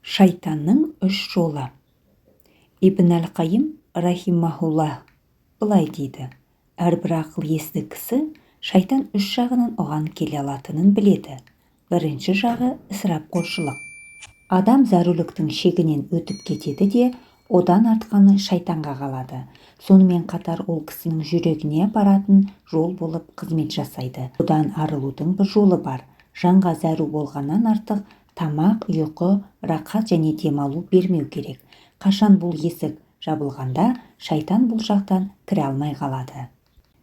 Шайтанның үш жолы. Ибн әл-Қайым рахимахуллах былай дейді: әрбір ақыл есті кісі шайтан үш жағынан оған келе алатынын біледі. Бірінші жағы ысырапқоршылық. Адам зәруліктің шегінен өтіп кетеді де, одан артқаны шайтанға қалады. Сонымен қатар ол кісінің жүрегіне баратын жол болып қызмет жасайды. Одан арылудың бір жолы бар. Жанға зәру болғаннан артық тамақ, ұйқы, рақат және демалу бермеу керек. Қашан бұл есік жабылғанда, шайтан бұл жақтан кіре алмай қалады.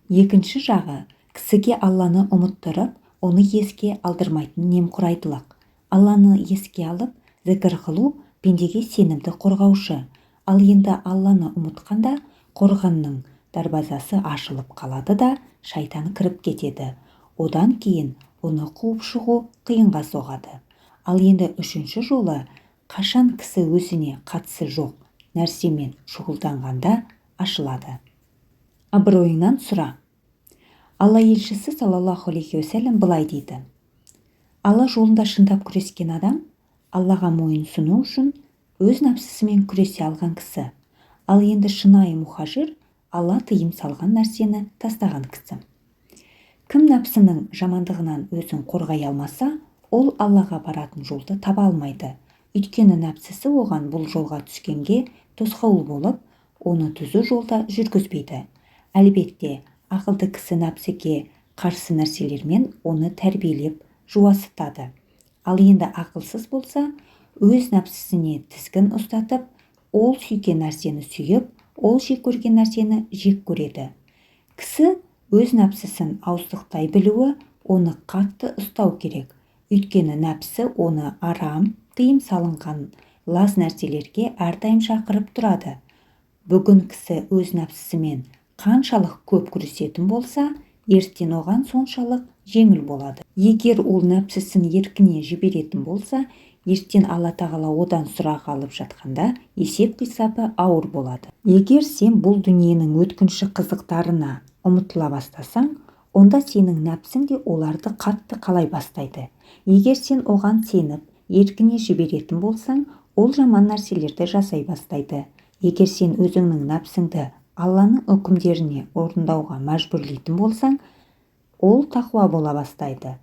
Екінші жағы кісіге Алланы ұмыттырып, оны еске алдырмайтын немқұрайдылық. Алланы еске алып, зікір қылу пендеге сенімді қорғаушы. Ал енді Алланы ұмытқанда, қорғанның дарбазасы ашылып қалады да, шайтан кіріп кетеді. Одан кейін оны қуып шығу қиынға соғады. Ал енді үшінші жолы, қашан кісі өзіне қатысы жоқ нәрсемен шұғылданғанда ашылады. Абыройыңнан сұра. Алла елшісі саллаллаху алейхи уассалам былай дейді: Алла жолында шындап күрескен адам, Аллаға мойын сұну үшін өз нәпсісімен күресе алған кісі. Ал енді шынайы мұхажир, Алла тыйым салған нәрсені тастаған кісі. Кім нәпсінің жамандығынан өзін қорғай алмаса, ол Аллаға баратын жолды таба алмайды. Өйткені нәпсісі оған бұл жолға түскенге тосқауыл болып, оны түзу жолда жүргізбейді. Әлбетте, ақылды кісі нәпсіге қарсы нәрселермен оны тәрбиелеп жуасытады. Ал енді ақылсыз болса, өз нәпсісіне тізгін ұстатып, ол сүйген нәрсені сүйіп, ол жек көрген нәрсені жек көреді. Кісі өз нәпсісін ауыздықтай білуі, оны қатты ұстау керек. Өйткені нәпсі оны арам, тыйым салынған лас нәрселерге әрдайым шақырып тұрады. Бүгін кісі өз нәпсісімен қаншалық көп күресетін болса, ертең оған соншалық жеңіл болады. Егер ол нәпсісін еркіне жіберетін болса, ертең Алла тағала одан сұрақ алып жатқанда есеп-қисабы ауыр болады. Егер сен бұл дүниенің өткінші қызықтарына ұмытыла бастасаң, онда сенің нәпсің де оларды қатты қалай бастайды. Егер сен оған сеніп, еркіне жіберетін болсаң, ол жаман нәрселерді жасай бастайды. Егер сен өзіңнің нәпсіңді Алланың үкімдеріне орындауға мәжбүрлейтін болсаң, ол тақуа бола бастайды.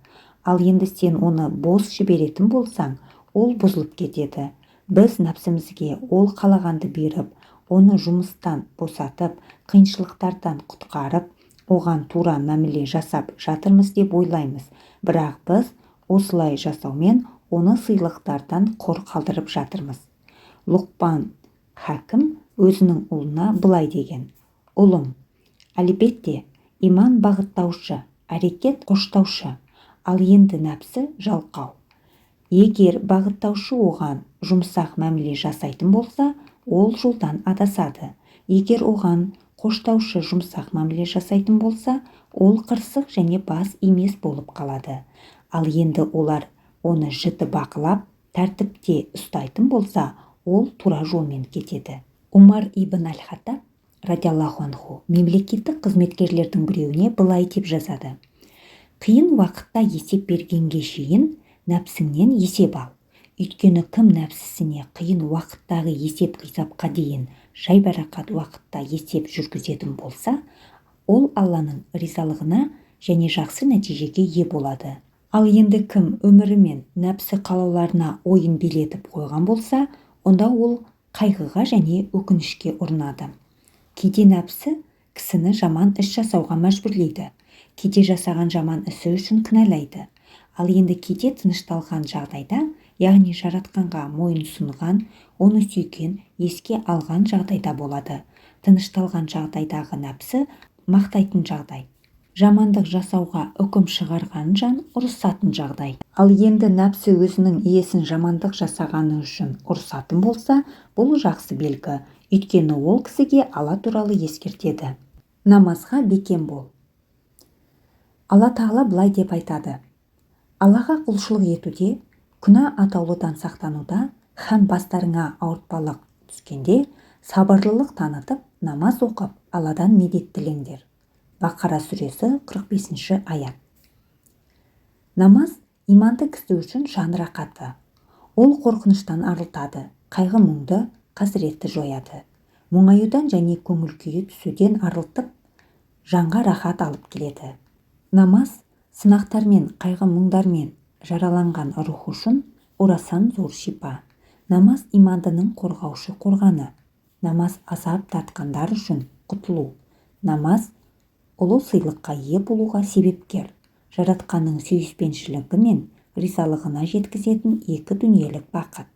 Ал енді сен оны бос жіберетін болсаң, ол бұзылып кетеді. Біз нәпсімізге ол қалағанды беріп, оны жұмыстан босатып, қиыншылықтардан құтқарып, оған тура мәміле жасап жатырмыз деп ойлаймыз. Бірақ біз осылай жасаумен оны сыйлықтардан қор қалдырып жатырмыз. Лұқман Хәкім өзінің ұлына былай деген: ұлым, әлбетте, иман бағыттаушы, әрекет қоштаушы, ал енді нәпсі жалқау. Егер бағыттаушы оған жұмсақ мәміле жасайтын болса, ол жолдан адасады. Егер оған қоштаушы жұмсақ мәміле жасайтын болса, ол қырсық және бас емес болып қалады. Ал енді олар оны жіті бақылап, тәртіпте ұстайтын болса, ол тура жолмен кетеді. Умар ибн әл-Хаттаб радиаллаху анху мемлекеттік қызметкерлердің біреуіне былай деп жазады: қиын уақытта есеп бергенге шейін нәпсіңнен есеп ал. Өйткені кім нәпсісіне қиын уақыттағы есеп-қисапқа дейін жайбарақат уақытта есеп жүргізетін болса, ол Алланың ризалығына және жақсы нәтижеге ие болады. Ал енді кім өмірі мен нәпсі қалауларына ойын билетіп қойған болса, онда ол қайғыға және өкінішке ұрынады. Кейде нәпсі кісіні жаман іс жасауға мәжбүрлейді. Кейде жасаған жаман ісі үшін кінәлайды. Ал енді кейде тынышталған жағдайда, яғни жаратқанға мойын сұнған, оны сүйген, еске алған жағдайда болады. Тынышталған жағдайдағы нәпсі мақтайтын жағдай. Жамандық жасауға үкім шығарған жан ұрысатын жағдай. Ал енді нәпсі өзінің иесін жамандық жасағаны үшін ұрысатын болса, бұл жақсы белгі. Өйткені ол кісіге Алла туралы ескертеді. Намазға бекем бол. Алла тағала былай деп айтады: Аллаға құлшылық етуде, күнә атаулыдан сақтануда һәм бастарыңа ауыртпалық түскенде сабырлылық танытып, намаз оқып, Алладан медет тілеңдер. Бақара сүресі 45 аят. Намаз иманды кісі үшін жан рақаты. Ол қорқыныштан арылтады, қайғы-мұңды, қасіретті жояды. Мұңаюдан және көңіл-күйі түсуден арылтып, жанға рахат алып келеді. Намаз сынақтармен, қайғы-мұңдармен жараланған рух үшін орасан зор шипа. Намаз имандының қорғаушы қорғаны. Намаз азап тартқандар үшін құтылу. Намаз ұлы сыйлыққа ие болуға себепкер. Жаратқанның сүйіспеншілігі мен ризалығына жеткізетін екі дүниелік бақыт.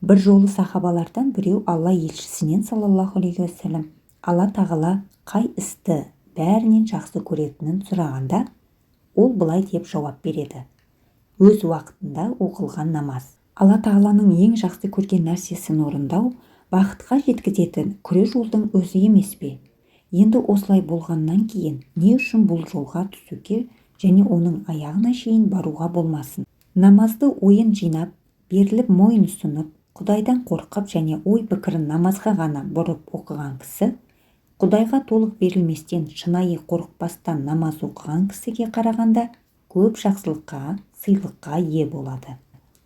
Бір жолы сахабалардан біреу Алла елшісінен саллаллаху алейхи уассалам Алла тағала қай істі бәрінен жақсы көретінін сұрағанда, ол былай деп жауап береді: өз уақытында оқылған намаз. Алла тағаланың ең жақсы көрген нәрсесін орындау бақытқа жеткізетін күре жолдың өзі емес пе? Енді осылай болғаннан кейін не үшін бұл жолға түсуге және оның аяғына шейін баруға болмасын? Намазды ойын жинап, беріліп мойын ұсынып, Құдайдан қорқып және ой пікірін намазға ғана бұрып оқыған кісі, Құдайға толық берілместен, шынайы қорықпастан намаз оқыған кісіге қарағанда көп жақсылыққа, сыйлыққа ие болады.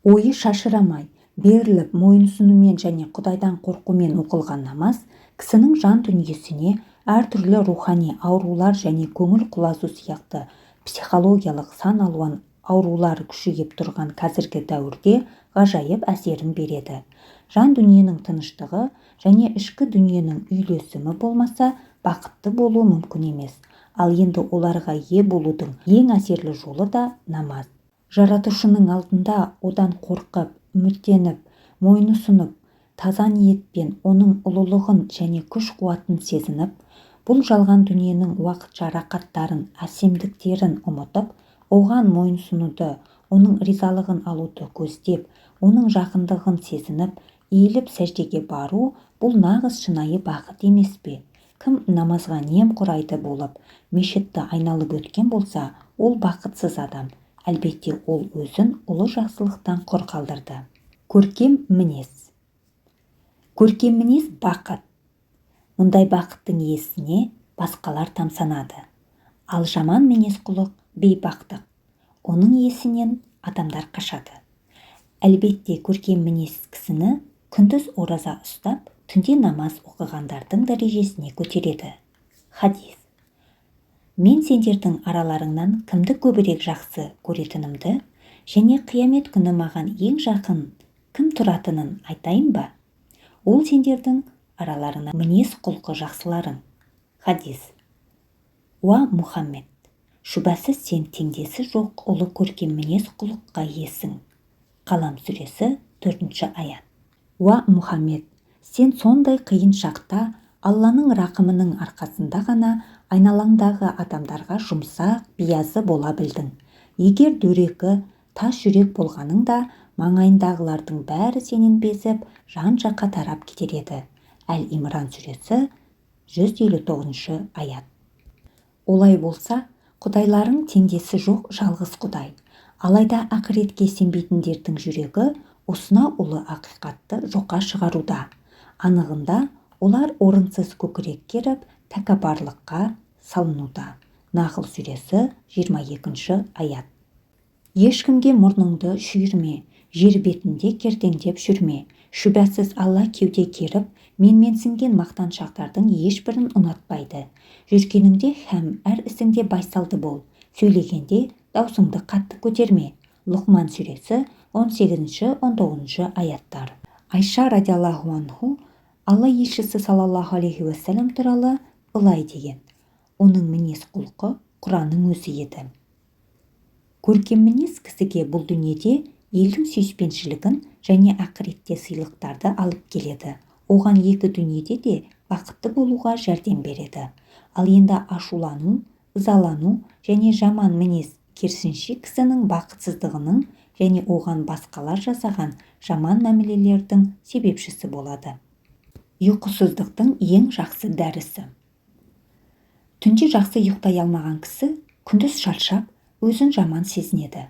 Ойы шашырамай, беріліп мойынсұнумен және Құдайдан қорқумен оқылған намаз кісінің жан дүниесіне әртүрлі рухани аурулар және көңіл құлазу сияқты психологиялық сан алуан аурулар күшейіп тұрған қазіргі дәуірде ғажайып әсерін береді. Жан дүниенің тыныштығы және ішкі дүниенің үйлесімі болмаса, бақытты болу мүмкін емес. Ал енді оларға ие болудың ең әсерлі жолы да намаз. Жаратушының алдында одан қорқып, үміттеніп, мойынұсынып, таза ниетпен оның ұлылығын және күш-қуатын сезініп, бұл жалған дүниенің уақытша рақаттарын, әсемдіктерін ұмытып, оған мойынсұнуды, оның ризалығын алуды көздеп, оның жақындығын сезініп, иіліп сәждеге бару, бұл нағыз шынайы бақыт емес пе? Кім намазға немқұрайды болып, мешітті айналып өткен болса, ол бақытсыз адам. Әлбетте ол өзін ұлы жақсылықтан құр қалдырды. Көркем мінез. Көркем мінез бақыт. Мұндай бақыттың иесіне басқалар тамсанады. Ал жаман мінез құлық бейбақтық. Оның иесінен адамдар қашады. Әлбетте көркем мінез кісіні күндіз ораза ұстап, түнде намаз оқығандардың дәрежесіне көтереді. Хадис. Мен сендердің араларыңнан кімді көбірек жақсы көретінімді және қиямет күні маған ең жақын кім тұратынын айтайын ба? Ол сендердің араларыңнан мінез құлқы жақсыларың. Хадис. Уа Мұхаммед, шүбәсіз сен теңдесі жоқ ұлы көркем мінез құлыққа иесің. Қалам сүресі 4-ші аят. Уа Мұхаммед, сен сондай қиын шақта Алланың рақымының арқасында ғана айналаңдағы адамдарға жұмсақ, биязы бола білдің. Егер дөрекі, тас жүрек болғаның да, маңайындағылардың бәрі сенен безіп, жан-жаққа тарап кетер еді. Әл-Имран сүресі 159-шы аят. Олай болса, құдайларың теңдесі жоқ жалғыз құдай. Алайда ақыретке сенбейтіндердің жүрегі осына ұлы ақиқатты жоққа шығаруда. Анығында, олар орынсыз көкірек керіп, тәкаппарлыққа салынуда. Нахл сүресі 22-ші аят. Ешкімге мұрныңды шүйірме, жер бетінде кердеңдеп жүрме. Шүбәсіз Алла кеуде керіп, менменсінген мақтаншақтардың ешбірін ұнатпайды. Жүргеніңде һәм әр ісіңде байсалды бол. Сөйлегенде даусыңды қатты көтерме. Лұқман сүресі 18-19 аяттар. Айша радиаллаху анху Алла елшісі саллаллаху алейхи уассалам туралы былай деген: оның мінез құлқы Құранның өзі еді. Көркем мінез кісіге бұл дүниеде елдің сүйіспеншілігін және ақыретте сыйлықтарды алып келеді. Оған екі дүниеде де бақытты болуға жәрдем береді. Ал енді ашулану, ызалану және жаман мінез керісінше кісінің бақытсыздығының және оған басқалар жасаған жаман мәмілелердің себепшісі болады. Ұйқысыздықтың ең жақсы дәрісі. Түнде жақсы ұйықтай алмаған кісі күндіз шаршап, өзін жаман сезінеді.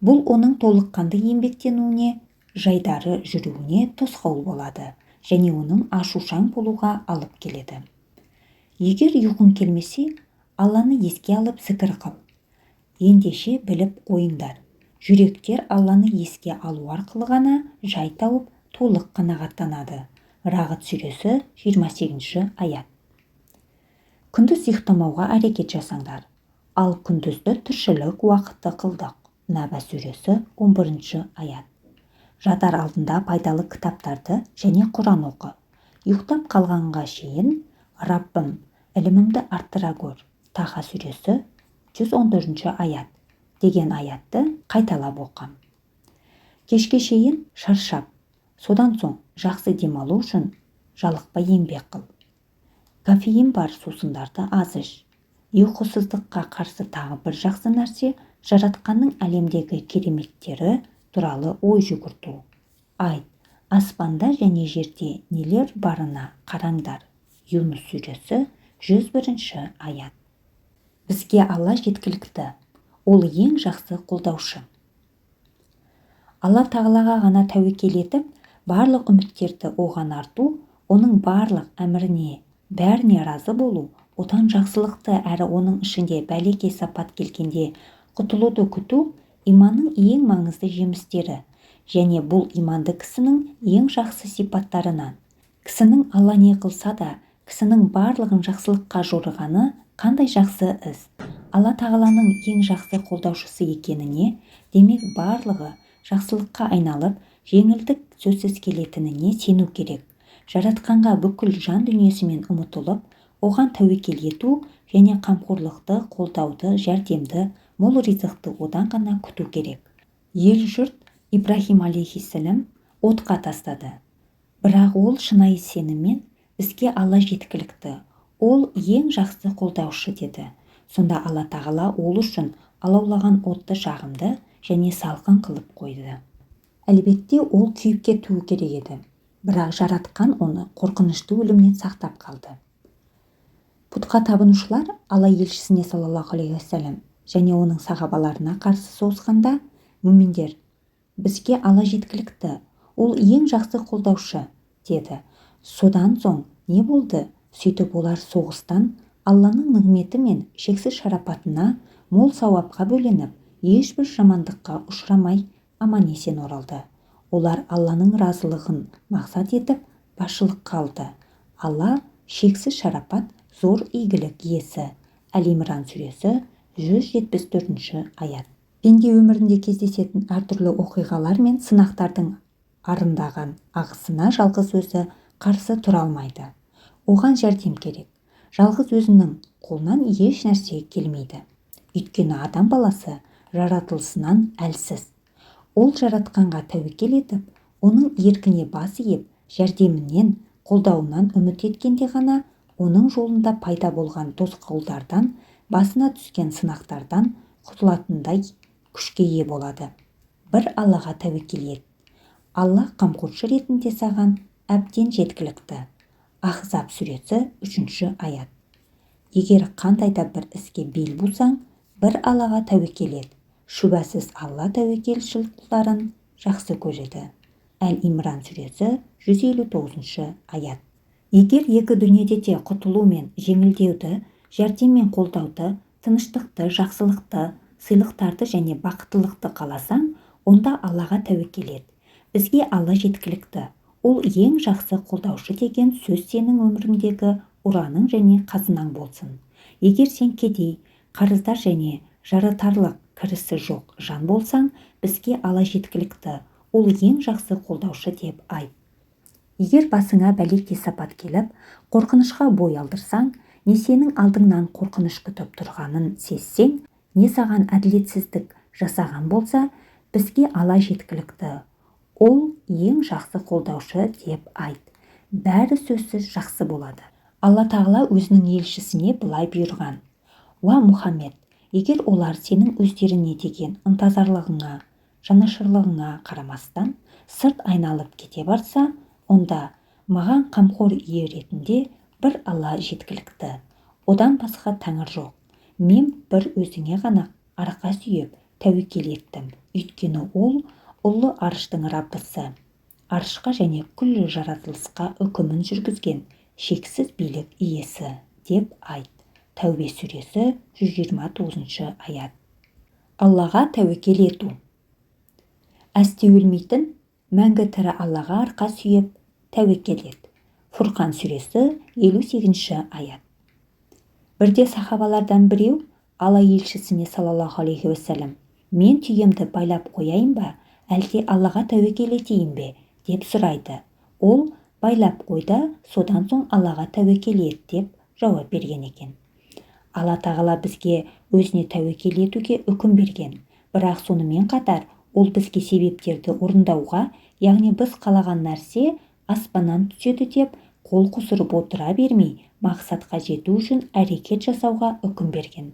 Бұл оның толыққанды еңбектенуіне, жайдары жүруіне тосқауыл болады және оның ашушаң болуға алып келеді. Егер ұйқың келмесе, Алланы еске алып зікір қыл. Ендеше біліп қойыңдар. Жүректер Алланы еске алу арқылы ғана жай тауып толық қанағаттанады. Рағыт сүресі 28 аят. Күндіз ұйықтамауға әрекет жасаңдар. Ал күндізді тіршілік уақыты қылдық. Наба сүресі 11 аят. Жатар алдында пайдалы кітаптарды және Құран оқы. Ұйықтап қалғанға шейін Раббым, ілімімді арттыра көр. Таха сүресі 114 аят деген аятты қайталап оқам. Кешке шейін шаршап, содан соң жақсы демалу үшін жалықпай еңбек қыл. Кофеин бар сусындарды аз іш. Ұйқысыздыққа қарсы тағы бір жақсы нәрсе жаратқанның әлемдегі кереметтері туралы ой жүгірту. Айт, аспанда және жерде нелер барына қараңдар. Юнус сүресі 101 аят. Бізге Алла жеткілікті. Ол ең жақсы қолдаушы. Алла тағалаға ғана тәуекел етіп, барлық үміттерді оған арту, оның барлық әміріне, бәріне разы болу, одан жақсылықты әрі оның ішінде бәлеге сапат келгенде құтылуды күту иманның ең маңызды жемістері, және бұл иманды кісінің ең жақсы сипаттарынан. Кісінің Алла не қылса да, кісінің барлығын жақсылыққа жорығаны қандай жақсы іс. Алла тағаланың ең жақсы қолдаушысы екеніне, демек барлығы жақсылыққа айналып, жеңілдік сөзсіз келетініне сену керек. Жаратқанға бүкіл жан дүниесімен ұмытылып, оған тәуекел ету және қамқорлықты, қолдауды, жәрдемді, мол ризықты одан ғана күту керек. Ел жұрт Ибрахим алейхиссалам отқа тастады. Бірақ ол шынайы сеніммен бізге Алла жеткілікті. Ол ең жақсы қолдаушы деді. Сонда Алла тағала ол үшін алаулаған отты жағымды және салқын қылып қойды. Әлбетте ол күйіп кетуі керек еді. Бірақ жаратқан оны қорқынышты өлімнен сақтап қалды. Пұтқа табынушылар Алла елшісіне саллаллаху алейхи уассалам және оның сахабаларына қарсы соғысқанда, мүминдер, бізге Алла жеткілікті, ол ең жақсы қолдаушы, деді. Содан соң не болды? Сөйтіп олар соғыстан Алланың нығметі мен шексіз шарапатына мол сауапқа бөленіп, ешбір жамандыққа ұшырамай аман-есен оралды. Олар Алланың разылығын мақсат етіп басшылыққа алды. Алла шексіз шарапат, зор игілік иесі. Әл-Имран сүресі 174 аят. Пенде өмірінде кездесетін әртүрлі оқиғалар мен сынақтардың арындаған ағысына жалғыз өзі қарсы тұра алмайды. Оған жәрдем керек. Жалғыз өзінің қолынан еш нәрсе келмейді. Өйткені адам баласы жаратылысынан әлсіз. Ол жаратқанға тәуекел етіп, оның еркіне бас иіп, жәрдемінен, қолдауынан үміт еткенде ғана оның жолында пайда болған тосқауылдардан, басына түскен сынақтардан құтылатындай күшке ие болады. Бір Аллаға тәуекел ет. Алла қамқоршы ретінде саған әбден жеткілікті. Ахзаб сүресі 3 аят. Егер қандай да бір іске бел бусаң, бір Аллаға тәуекел ет. Шүбәсіз Алла тәуекелшіл құлдарын жақсы көреді. Әл-Имран сүресі 159 аят. Егер екі дүниеде де құтылу мен жеңілдеуді, жәрдем мен қолдауды, тыныштықты, жақсылықты, сыйлықтарды және бақыттылықты қаласаң, онда Аллаға тәуекел ет. Бізге Алла жеткілікті. Ол ең жақсы қолдаушы деген сөз сенің өміріңдегі ұраның және қазынаң болсын. Егер сен кедей, қарыздар және жаратарлық кірісі жоқ жан болсаң, бізге Алла жеткілікті. Ол ең жақсы қолдаушы деп айт. Егер басыңа бәлеге сапат келіп, қорқынышқа бой алдырсаң, не сенің алдыңнан қорқыныш күтіп тұрғанын сезсең, не саған әділетсіздік жасаған болса, бізге Алла жеткілікті. Ол ең жақсы қолдаушы деп айт. Бәрі сөзсіз жақсы болады. Алла тағала өзінің елшісіне былай бұйырған: Уа Мұхаммед, егер олар сенің өздеріне деген ынтазарлығыңа, жанашырлығыңа қарамастан сырт айналып кете барса, онда маған қамқор ие ретінде бір Алла жеткілікті. Одан басқа тәңір жоқ. Мен бір өзіңе ғана арқа сүйеп тәуекел еттім. Өйткені ол ұлы арыштың Раббысы, арышқа және күллі жаратылысқа үкімін жүргізген шексіз билік иесі деп айт. Тәубе сүресі 129 аят. Аллаға тәуекел ету. әсте өлмейтін, мәңгі тірі Аллаға арқа сүйеп тәуекел ет. Фурқан сүресі 58 аят. Бірде сахабалардан біреу Алла елшісіне саллаллаху алейхи уассалам: мен түйемді байлап қояйын ба, әлде Аллаға тәуекел етейін бе деп сұрайды. Ол байлап қойда, содан соң Аллаға тәуекел ет деп жауап берген екен. Алла тағала бізге өзіне тәуекел етуге үкім берген, бірақ сонымен қатар ол бізге себептерді орындауға, яғни біз қалаған нәрсе аспаннан түседі деп қол қусырып отыра бермей, мақсатқа жету үшін әрекет жасауға үкім берген.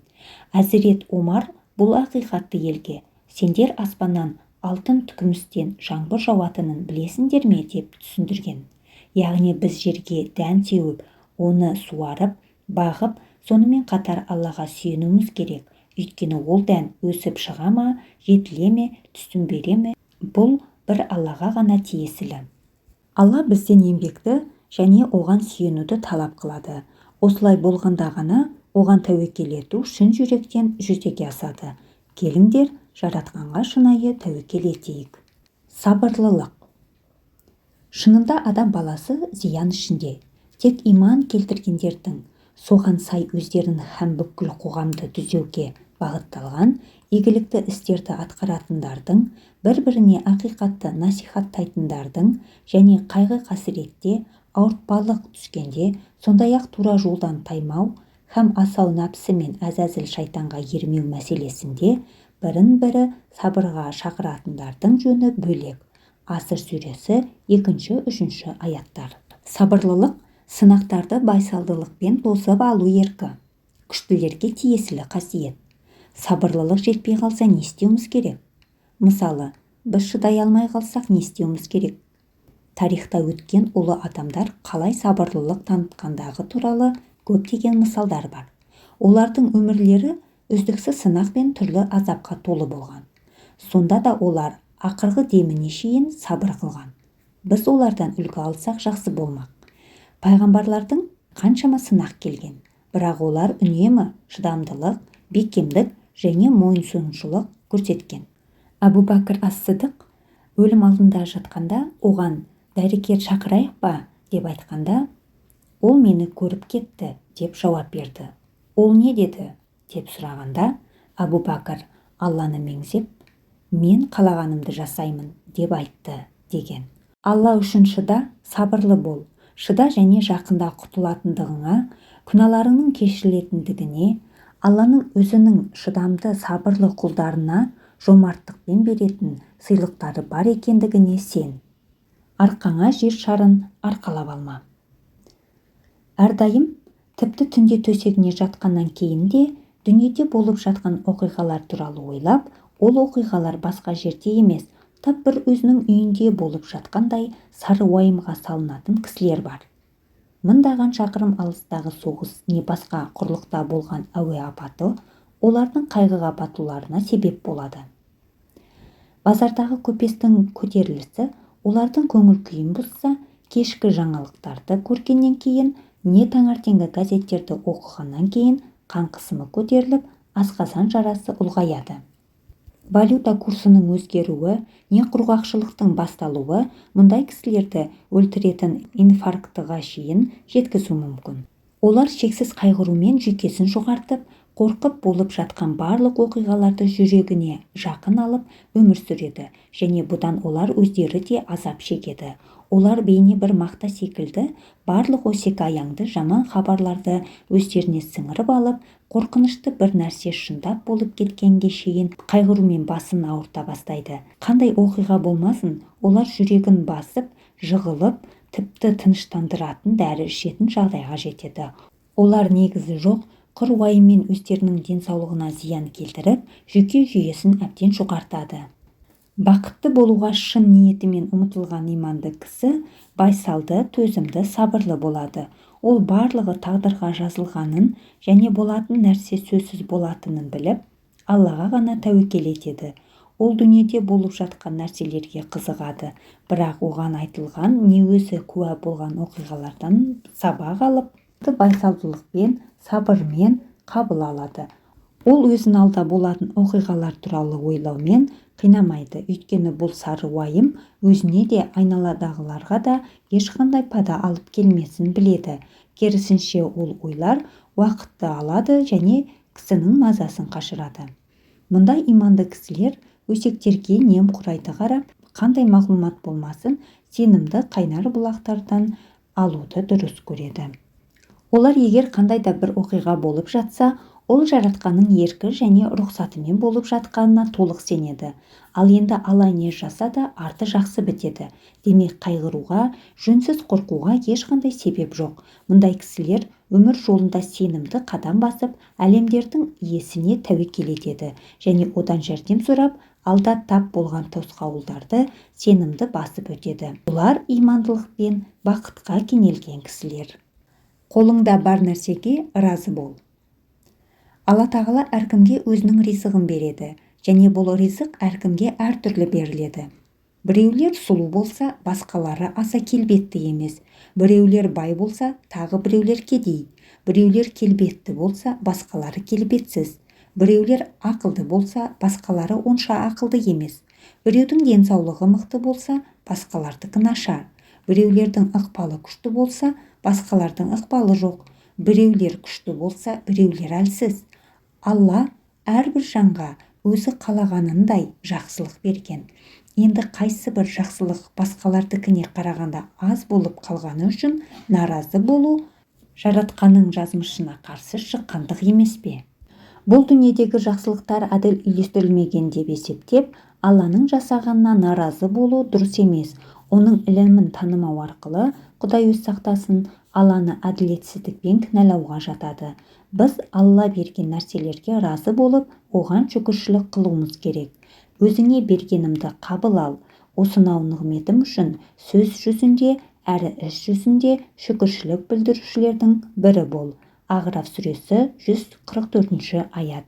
Әзірет Омар бұл ақиқатты елге: сендер аспаннан алтын күмістен жаңбыр жауатынын білесіңдер ме деп түсіндірген. Яғни біз жерге дән сеуіп, оны суарып, бағып, сонымен қатар Аллаға сүйенуіміз керек. Өйткені ол дән өсіп шыға ма, жетіле ме, түсін бере ме, бұл бір Аллаға ғана тиесілі. Алла бізден еңбекті және оған сүйенуді талап қылады. Осылай болғанда ғана оған тәуекел ету шын жүректен жүзеге асады. Келіңдер, жаратқанға шынайы тәуекел етейік. Сабырлылық. Шынында адам баласы зиян ішінде. Тек иман келтіргендердің, соған сай өздерін һәм бүкіл қоғамды түзеуге бағытталған игілікті істерді атқаратындардың, бір-біріне ақиқатты насихаттайтындардың және қайғы-қасіретте, ауыртпалық түскенде, сондай-ақ тура жолдан таймау һәм асау нәпсі мен әзәзіл шайтанға ермеу мәселесінде бірін-бірі сабырға шақыратындардың жөні бөлек. Аср сүресі 2-3 аяттар. Сабырлылық сынақтарды байсалдылықпен тосып алу еркі. Күштілерге тиесілі қасиет. Сабырлылық жетпей қалса не істеуіміз керек? Мысалы, біз шыдай алмай қалсақ не істеуіміз керек? Тарихта өткен ұлы адамдар қалай сабырлылық танытқандағы туралы көптеген мысалдар бар. Олардың өмірлері үздіксіз сынақ пен түрлі азапқа толы болған. Сонда да олар ақырғы деміне шейін сабыр қылған. Біз олардан үлгі алсақ жақсы болмақ. Пайғамбарлардың қаншама сынақ келген, бірақ олар үнемі шыдамдылық, бекемдік және мойынсұнушылық көрсеткен. Әбу Бәкір ас-Сыдық өлім алдында жатқанда оған дәрігер шақырайық па деп айтқанда, ол мені көріп кетті деп жауап берді. Ол не деді деп сұрағанда, Әбу Бәкір Алланы меңзеп, мен қалағанымды жасаймын деп айтты деген. Алла үшін шыда, сабырлы бол. Шыда және жақында құтылатындығыңа, күнәларыңның кешірілетіндігіне, Алланың өзінің шыдамды сабырлы құлдарына жомарттықпен беретін сыйлықтары бар екендігіне сен. Арқаңа жер шарын арқалап алма. Әрдайым, тіпті түнде төсегіне жатқаннан кейін де дүниеде болып жатқан оқиғалар туралы ойлап, ол оқиғалар басқа жерде емес, тап бір өзінің үйінде болып жатқандай сары уайымға салынатын кісілер бар. Мыңдаған шақырым алыстағы соғыс не басқа құрлықта болған әуе апаты олардың қайғыға батуларына себеп болады. Базардағы көпестің көтерілісі олардың көңіл күйін бұзса, кешкі жаңалықтарды көргеннен кейін не таңертеңгі газеттерді оқығаннан кейін қан қысымы көтеріліп, асқазан жарасы ұлғаяды. Валюта курсының өзгеруі, не құрғақшылықтың басталуы мұндай кісілерді өлтіретін инфарктыға шейін жеткізу мүмкін. Олар шексіз қайғырумен жүйкесін жоғартып, қорқып болып жатқан барлық оқиғаларды жүрегіне жақын алып өмір сүреді және бұдан олар өздері де азап шегеді. Олар бейне бір мақта секілді барлық өсек аяңды жаман хабарларды өздеріне сіңіріп алып, қорқынышты бір нәрсе шындап болып кеткенге шейін қайғырумен басын ауырта бастайды. Қандай оқиға болмасын, олар жүрегін басып, жығылып, тіпті тыныштандыратын дәрі ішетін жағдайға жетеді. Олар негізі жоқ, құр уайыммен өздерінің денсаулығына зиян келтіріп, жүйке жүйесін әбден жоғартады. Бақытты болуға шын ниетімен ұмтылған иманды кісі байсалды, төзімді, сабырлы болады. Ол барлығы тағдырға жазылғанын және болатын нәрсе сөзсіз болатынын біліп, Аллаға ғана тәуекел етеді. Ол дүниеде болып жатқан нәрселерге қызығады, бірақ оған айтылған не өзі куә болған оқиғалардан сабақ алып, байсалдылықпен, сабырмен қабыл алады. Ол өзін алда болатын оқиғалар туралы ойлаумен қинамайды. Өйткені бұл сары уайым өзіне де айналадағыларға да ешқандай пайда алып келмесін біледі. Керісінше ол ойлар уақытты алады және кісінің мазасын қашырады. Мұндай иманды кісілер өсектерге немқұрайды қарап, қандай мағлұмат болмасын, сенімді қайнар бұлақтардан алуды дұрыс көреді. Олар егер қандай да бір оқиға болып жатса, ол жаратқанның еркі және рұқсатымен болып жатқанына толық сенеді. Ал енді Алла не жаса да арты жақсы бітеді. Демек қайғыруға, жөнсіз қорқуға ешқандай себеп жоқ. Мұндай кісілер өмір жолында сенімді қадам басып, әлемдердің иесіне тәуекел етеді және одан жәрдем сұрап, алда тап болған тосқауылдарды сенімді басып өтеді. Олар имандылық пен бақытқа кенелген кісілер. Қолыңда бар нәрсеге разы бол. Алла тағала әркімге өзінің ризығын береді, және бұл ризық әркімге әртүрлі беріледі. Біреулер сұлу болса, басқалары аса келбетті емес. Біреулер бай болса, тағы біреулер кедей. Біреулер келбетті болса, басқалары келбетсіз. Біреулер ақылды болса, басқалары онша ақылды емес. Біреудің денсаулығы мықты болса, басқалардікі нашар. Біреулердің ықпалы күшті болса, басқалардың ықпалы жоқ. Біреулер күшті болса, біреулер әлсіз. Алла әрбір жанға өзі қалағанындай жақсылық берген. Енді қайсы бір жақсылық басқалардікіне қарағанда аз болып қалғаны үшін наразы болу жаратқанның жазмышына қарсы шыққандық емес пе? Бұл дүниедегі жақсылықтар әділ үйлестірілмеген деп есептеп, Алланың жасағанына наразы болу дұрыс емес. Оның ілімін танымау арқылы Құдай өз сақтасын, Алланы әділетсіздікпен кінәлауға жатады. Біз Алла берген нәрселерге разы болып, оған шүкіршілік қылуымыз керек. Өзіңе бергенімді қабыл ал. Осынау нығметім үшін сөз жүзінде әрі іс жүзінде шүкіршілік білдірушілердің бірі бол. Ағраф сүресі 144 аят.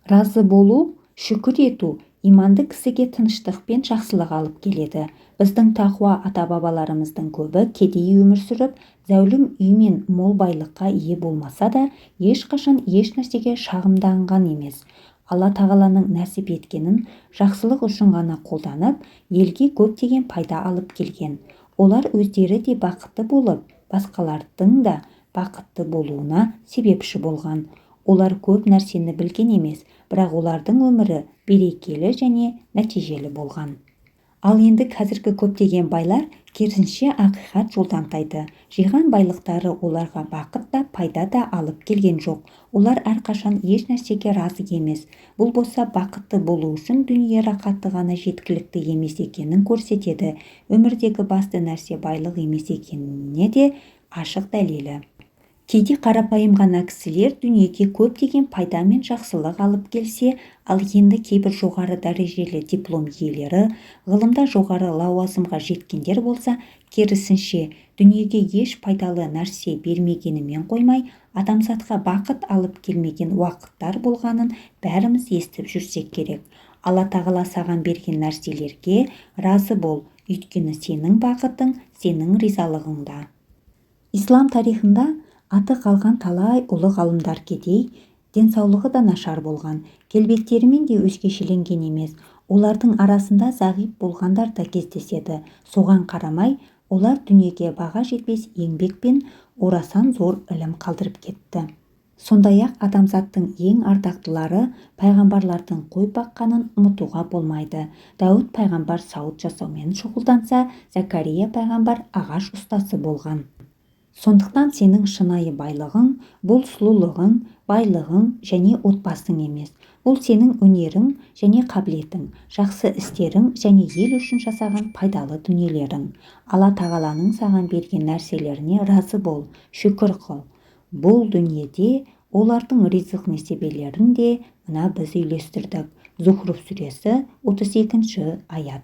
Разы болу, шүкір ету иманды кісіге тыныштық пен жақсылық алып келеді. Біздің тақуа ата-бабаларымыздың көбі кедей өмір сүріп, зәулім үй мен мол байлыққа ие болмаса да, ешқашан еш нәрсеге шағымданған емес. Алла тағаланың нәсіп еткенін жақсылық үшін ғана қолданып, елге көптеген пайда алып келген. Олар өздері де бақытты болып, басқалардың да бақытты болуына себепші болған. Олар көп нәрсені білген емес, бірақ олардың өмірі берекелі және нәтижелі болған. Ал енді қазіргі көптеген байлар керісінше ақиқат жолдан тайды. Жиған байлықтары оларға бақыт та, пайда да алып келген жоқ. Олар әрқашан еш нәрсеге разы емес. Бұл болса бақытты болу үшін дүние рақаты ғана жеткілікті емес екенін көрсетеді. Өмірдегі басты нәрсе байлық емес екеніне де ашық дәлелі. Кейде қарапайым ғана кісілер дүниеге көптеген пайда мен жақсылық алып келсе, ал енді кейбір жоғары дәрежелі диплом иелері, ғылымда жоғары лауазымға жеткендер болса, керісінше дүниеге еш пайдалы нәрсе бермегенімен қоймай, адамзатқа бақыт алып келмеген уақыттар болғанын бәріміз естіп жүрсек керек. Алла тағала саған берген нәрселерге разы бол, өйткені сенің бақытың сенің ризалығыңда. Ислам тарихында аты қалған талай ұлы ғалымдар кедей, денсаулығы да нашар болған, келбеттерімен де өзгешеленген емес. Олардың арасында зағип болғандар да кездеседі. Соған қарамай, олар дүниеге баға жетпес еңбек пен орасан зор ілім қалдырып кетті. Сондай-ақ адамзаттың ең ардақтылары пайғамбарлардың қой баққанын ұмытуға болмайды. Дауд пайғамбар сауыт жасаумен шұғылданса, Закария пайғамбар ағаш ұстасы болған. Сондықтан сенің шынайы байлығың, бұл сұлулығың, байлығың және отбасың емес. Бұл сенің өнерің және қабілетің, жақсы істерің және ел үшін жасаған пайдалы дүниелерің. Алла тағаланың саған берген нәрселеріне разы бол, шүкір қыл. Бұл дүниеде олардың ризық несібелерін де мына біз үйлестірдік. Зухруф сүресі 32 аят.